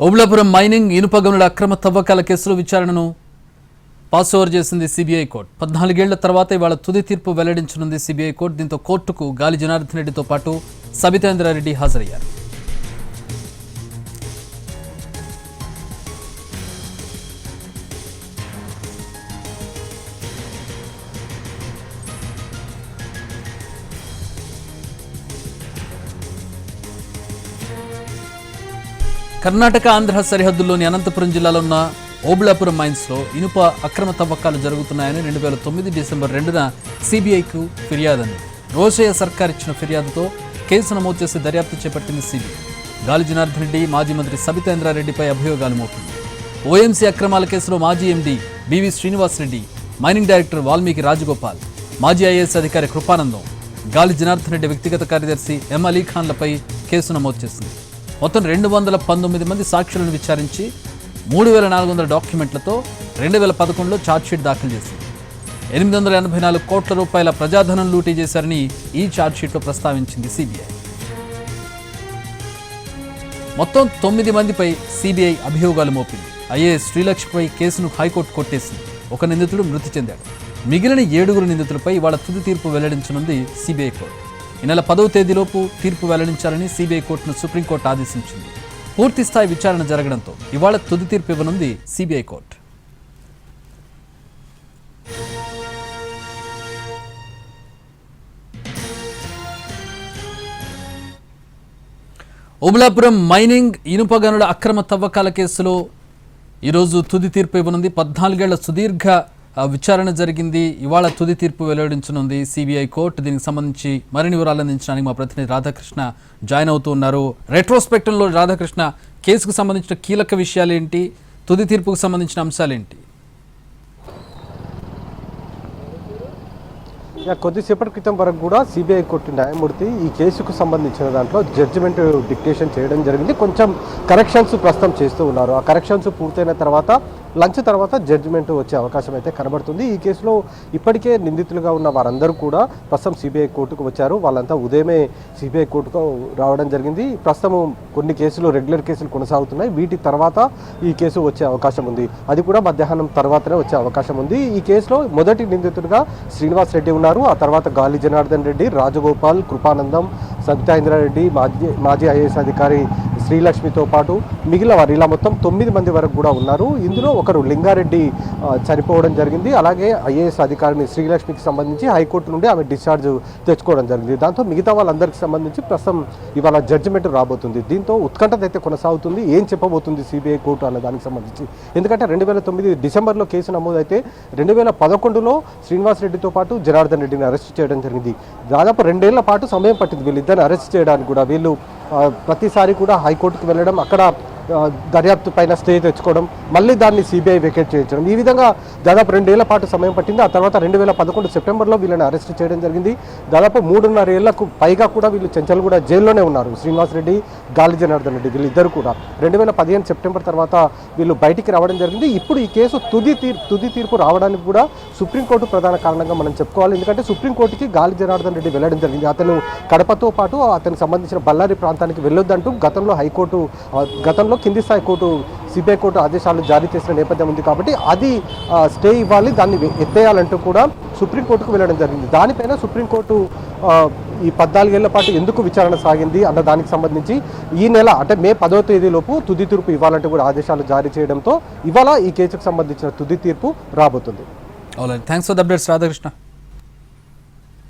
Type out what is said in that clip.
Obulapuram mining ఇనుప గనుల అక్రమ తవ్వకాల కేసులో విచారణను పాస్ ఓవర్ చేసింది సిబిఐ కోర్టు. 14 ఏళ్ల తర్వాత ఇవాళ తుది తీర్పు వెల్లడించనుంది సిబిఐ కోర్టు. దీంతో కోర్టుకు గాలి జనార్దన్ రెడ్డితో పాటు సబితేంద్రారెడ్డి హాజరయ్యారు. కర్ణాటక ఆంధ్ర సరిహద్దుల్లోని అనంతపురం జిల్లాలో ఉన్న ఓబుళాపురం మైన్స్లో ఇనుప అక్రమ తవ్వకాలు జరుగుతున్నాయని 2009 డిసెంబర్ 2న సిబిఐకు ఫిర్యాదు అంది. రోషయ్య సర్కార్ ఇచ్చిన ఫిర్యాదుతో కేసు నమోదు చేసి దర్యాప్తు చేపట్టింది సిబిఐ. గాలి జనార్దన్ రెడ్డి, మాజీ మంత్రి సబితేంద్రారెడ్డిపై అభియోగాలు మోపింది. ఓఎంసీ అక్రమాల కేసులో మాజీ MD BV Srinivasa Reddy, mining director Valmiki Rajagopal, మాజీ ఐఏఎస్ అధికారి కృపానందం, గాలి జనార్దన్ రెడ్డి వ్యక్తిగత కార్యదర్శి ఎం అలీఖాన్లపై కేసు నమోదు చేసింది. మొత్తం 219 మంది సాక్షులను విచారించి 3400 డాక్యుమెంట్లతో 2011లో ఛార్జ్షీట్ దాఖలు చేసింది. 884 కోట్ల రూపాయల ప్రజాధనం లూటీ చేశారని ఈ ఛార్జ్షీట్లో ప్రస్తావించింది సిబిఐ. మొత్తం 9 మందిపై సిబిఐ అభియోగాలు మోపింది. ఐఏఎస్ శ్రీలక్ష్మిపై కేసును హైకోర్టు కొట్టేసింది. ఒక నిందితుడు మృతి చెందాడు. మిగిలిన 7 నిందితులపై ఇవాళ తుది తీర్పు వెల్లడించనుంది సిబిఐ కోర్టు. ఈ నెల 10వ తేదీలోపు తీర్పు వెల్లడించాలని సిబిఐ కోర్టును సుప్రీంకోర్టు ఆదేశించింది. పూర్తి స్థాయి విచారణ జరగడంతో ఇవాళ తుది తీర్పు ఇవ్వనుంది సిబిఐ కోర్టు. ఓబుళాపురం మైనింగ్ ఇనుప గనుల అక్రమ తవ్వకాల కేసులో ఈరోజు తుది తీర్పు ఇవ్వనుంది. 14 ఏళ్ల సుదీర్ఘ విచారణ జరిగింది. ఇవాళ తుది తీర్పు వెల్లడించనుంది సిబిఐ కోర్టు. దీనికి సంబంధించి మరిన్ని వివరాలు అందించడానికి మా ప్రతినిధి రాధాకృష్ణ జాయిన్ అవుతూ ఉన్నారు. రెట్రోస్పెక్టంలో రాధాకృష్ణ, కేసుకు సంబంధించిన కీలక విషయాలేంటి, తుది తీర్పుకు సంబంధించిన అంశాలేంటి? కొద్దిసేపటి క్రితం వరకు కూడా సిబిఐ కోర్టు న్యాయమూర్తి ఈ కేసుకు సంబంధించిన దాంట్లో జడ్జిమెంట్ డిక్టేషన్ చేయడం జరిగింది. కొంచెం కరెక్షన్స్ ప్రస్తుతం చేస్తూ ఉన్నారు. ఆ కరెక్షన్స్ పూర్తయిన తర్వాత లంచ్ తర్వాత జడ్జిమెంట్ వచ్చే అవకాశం అయితే కనబడుతుంది. ఈ కేసులో ఇప్పటికే నిందితులుగా ఉన్న వారందరూ కూడా ప్రస్తుతం సిబిఐ కోర్టుకు వచ్చారు. వాళ్ళంతా ఉదయమే సిబిఐ కోర్టుకు రావడం జరిగింది. ప్రస్తుతం కొన్ని కేసులు రెగ్యులర్ కేసులు కొనసాగుతున్నాయి. వీటి తర్వాత ఈ కేసు వచ్చే అవకాశం ఉంది. అది కూడా మధ్యాహ్నం తర్వాతనే వచ్చే అవకాశం ఉంది. ఈ కేసులో మొదటి నిందితుడిగా శ్రీనివాస్ రెడ్డి ఉన్నారు. ఆ తర్వాత గాలి జనార్దన్ రెడ్డి, రాజగోపాల్, కృపానందం, సబితేంద్రారెడ్డి, మాజీ ఐఏఎస్ అధికారి శ్రీలక్ష్మితో పాటు మిగిలిన వారు ఇలా మొత్తం 9 మంది వరకు కూడా ఉన్నారు. ఇందులో ఒకరు లింగారెడ్డి చనిపోవడం జరిగింది. అలాగే ఐఏఎస్ అధికారిని శ్రీలక్ష్మికి సంబంధించి హైకోర్టు నుండి ఆమె డిశ్చార్జ్ తెచ్చుకోవడం జరిగింది. దాంతో మిగతా వాళ్ళందరికీ సంబంధించి ప్రస్తుతం ఇవాళ జడ్జిమెంట్ రాబోతుంది. దీంతో ఉత్కంఠత అయితే కొనసాగుతుంది. ఏం చెప్పబోతుంది సిబిఐ కోర్టు అన్న దానికి సంబంధించి. ఎందుకంటే 2009 డిసెంబర్లో కేసు నమోదైతే 2011లో శ్రీనివాస్ రెడ్డితో పాటు జనార్దన్ రెడ్డిని అరెస్ట్ చేయడం జరిగింది. దాదాపు 2 ఏళ్ల పాటు సమయం పట్టింది వీళ్ళిద్దరిని అరెస్ట్ చేయడానికి కూడా. వీళ్ళు ప్రతిసారి కూడా హైకోర్టుకు వెళ్ళడం, అక్కడ దర్యాప్తు పైన స్టే తెచ్చుకోవడం, మళ్ళీ దాన్ని సిబిఐ వెకేట్ చేయించడం, ఈ విధంగా దాదాపు 2 ఏళ్ల పాటు సమయం పట్టింది. ఆ తర్వాత 2011 సెప్టెంబర్లో వీళ్ళని అరెస్ట్ చేయడం జరిగింది. దాదాపు 3.5 ఏళ్లకు పైగా కూడా వీళ్ళు చెంచల్గూడ జైల్లోనే ఉన్నారు. శ్రీనివాస్ రెడ్డి, గాలి జనార్దన్ రెడ్డి వీళ్ళిద్దరు కూడా 2015 సెప్టెంబర్ తర్వాత వీళ్ళు బయటికి రావడం జరిగింది. ఇప్పుడు ఈ కేసు తుది తీర్పు రావడానికి కూడా సుప్రీంకోర్టు ప్రధాన కారణంగా మనం చెప్పుకోవాలి. ఎందుకంటే సుప్రీంకోర్టుకి గాలి జనార్దన్ రెడ్డి వెళ్ళడం జరిగింది. అతను కడపతో పాటు అతనికి సంబంధించిన బళ్ళారి ప్రాంతానికి వెళ్ళొద్దంటూ గతంలో కింది స్థాయి కోర్టు సిబిఐ కోర్టు ఆదేశాలు జారీ చేసిన నేపథ్యం ఉంది. కాబట్టి అది స్టే ఇవ్వాలి, దాన్ని ఎత్తేయాలంటూ కూడా సుప్రీంకోర్టుకు వెళ్ళడం జరిగింది. దానిపైన సుప్రీంకోర్టు ఈ 14 ఏళ్ల పాటు ఎందుకు విచారణ సాగింది అన్న దానికి సంబంధించి ఈ నెల అంటే మే 10వ తేదీలోపు తుది తీర్పు ఇవ్వాలంటూ కూడా ఆదేశాలు జారీ చేయడంతో ఇవాళ ఈ కేసుకు సంబంధించిన తుది తీర్పు రాబోతుంది. Thanks for the updates Radhakrishna.